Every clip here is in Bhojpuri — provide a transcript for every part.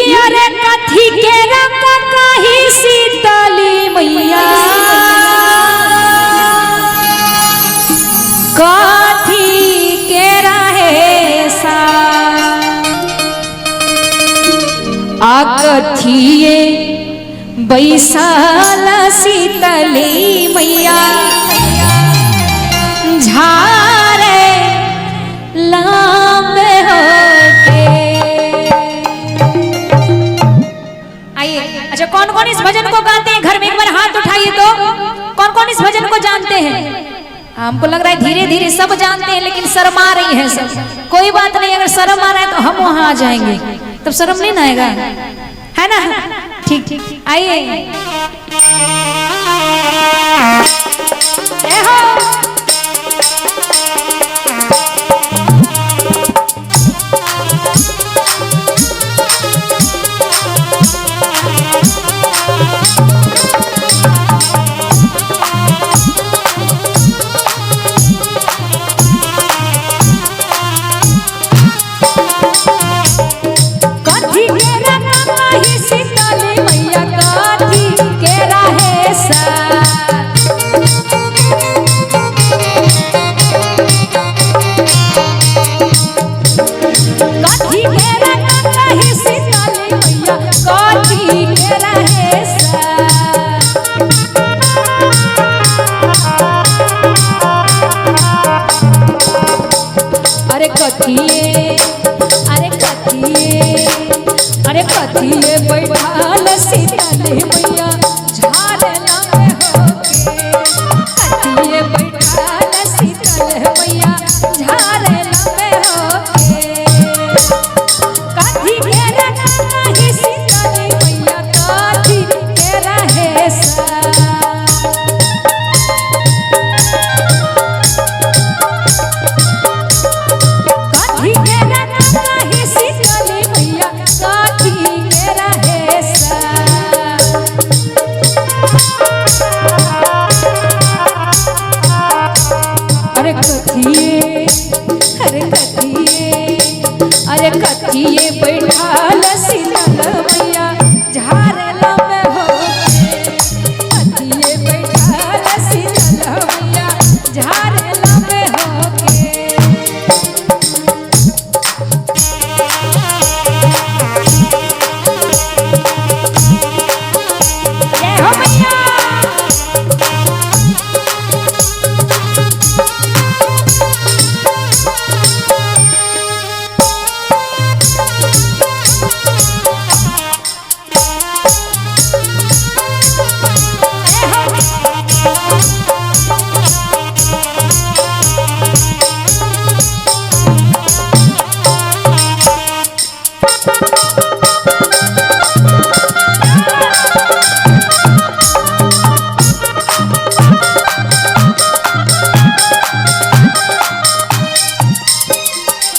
अरे कथी के रंग कही शीतली मैया कथी के रहे सा कथिए बैसल शीतली मैया झारे लामे होके। आइए, अच्छा कौन कौन इस भजन को गाते हैं घर में एक बार हाथ उठाइए तो कौन कौन इस भजन को जानते हैं? हमको लग रहा है धीरे धीरे सब जानते हैं लेकिन शर्म आ रही है सब। कोई बात नहीं, अगर शर्म आ रहा है तो हम वहां आ जाएंगे, तब शर्म नहीं ना आएगा, है ना? ठीक ठीक, आइए। अरे कथिए, अरे कथिए, अरे कथिए बैठाल शीतली मैया झारना में होके। कथिए बैठाल शीतली मैया झारना में होके। कथी के रंग कही शीतली मैया कथी के रहे सा। अरे कथिए, अरे कथिए, अरे कथिए बैठाल शीतल मैया झारला में होके। कथिए बैठाल शीतल मैया झारला में होके। जय हो मैया।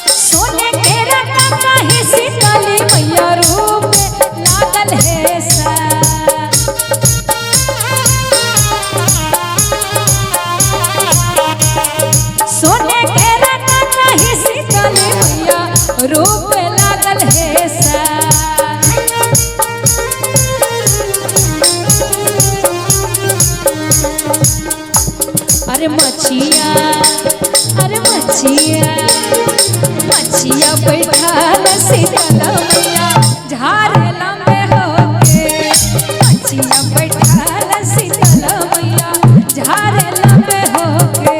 सोने के रंग कही शीतली मैया रूप लागल है सा। अरे मछिया, अरे मछिया, मछिया बैठाल शीतल मैया झारला में होके। मछिया बैठाल शीतल मैया झारला में होके।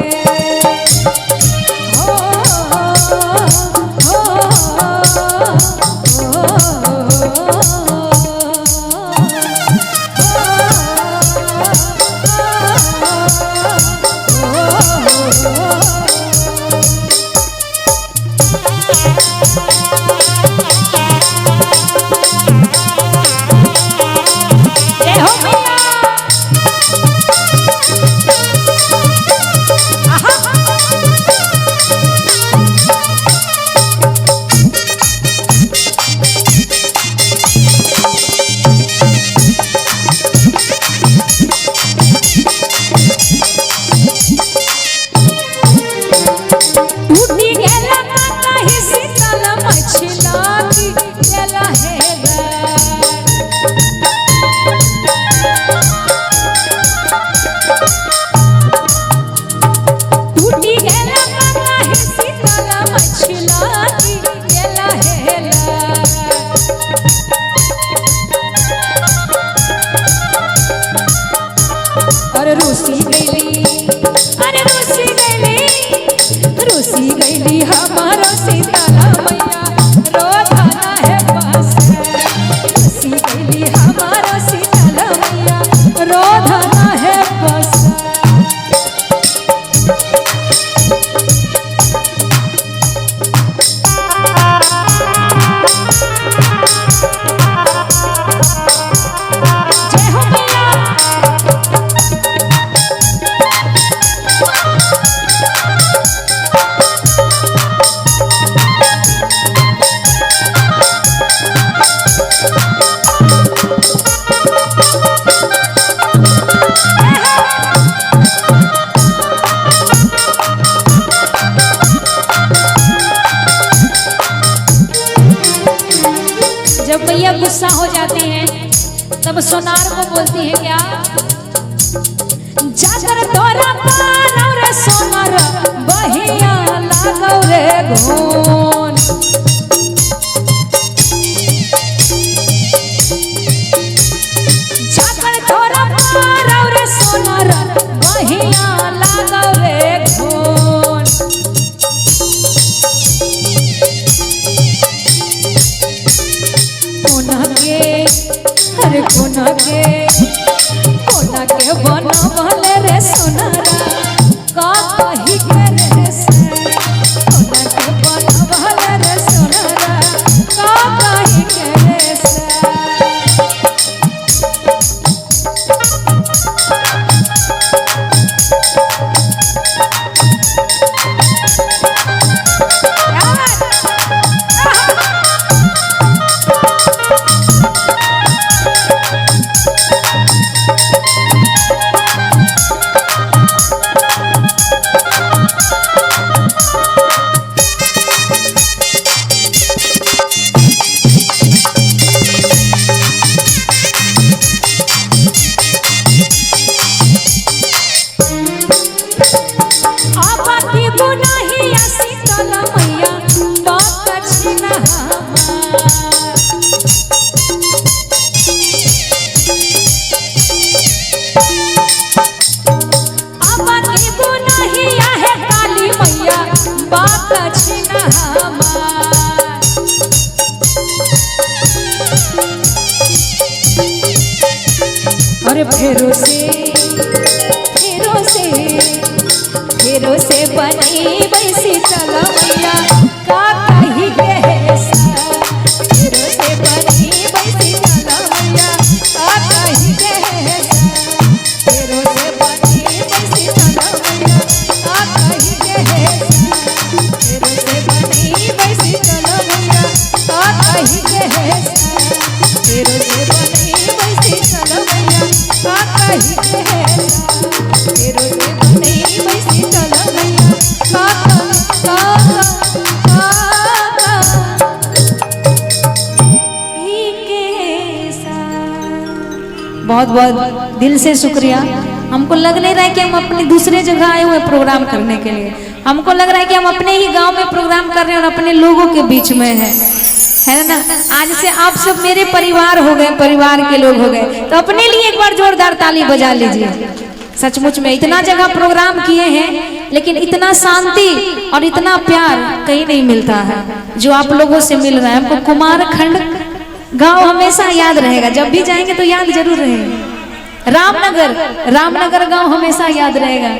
जब मैया गुस्सा हो जाती हैं तब सोनार को बोलती है क्या, जाकर तोरा पानौ रे सोनार बहिया लागौ रे घोन। जाकर तोरा पानौ रे सोनार बहिया लागौ रे घोन। कोना के अरे कोना के बनवल रे सोनारा का कही के रे से। कोना के बनवल रे सोनारा का कही के रे से। अरे फेरो से बनी वैसी चलो मैया का कही के सा। फेरो से बनी वैसी चलो मैया का कही के सा। फेरो से बनी वैसी चलो मैया का कही के सा। फेरो से बनी वैसी चलो मैया का कही के सा। फेरो से बनी वैसी चलो मैया का कही के सा। फेरो से बनी वैसी चलो मैया का बहुत बहुत दिल से शुक्रिया। हमको लग नहीं रहा है कि हम अपने दूसरे जगह आए हुए प्रोग्राम करने के लिए। हमको लग रहा है कि हम अपने ही गांव में प्रोग्राम कर रहे हैं और अपने लोगों के बीच में है ना। आज से आप सब मेरे परिवार हो गए, परिवार के लोग हो गए, तो अपने लिए एक बार जोरदार ताली बजा लीजिए। सचमुच में इतना जगह प्रोग्राम किए हैं लेकिन इतना शांति और इतना प्यार कहीं नहीं मिलता है जो आप लोगों से मिल रहा है। हमको कुमारखंड गांव हमेशा याद रहेगा, जब भी जाएंगे तो याद जरूर रहेगा। रामनगर गांव हमेशा याद रहेगा।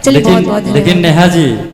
चलिए बहुत बहुत लेकिन नेहा जी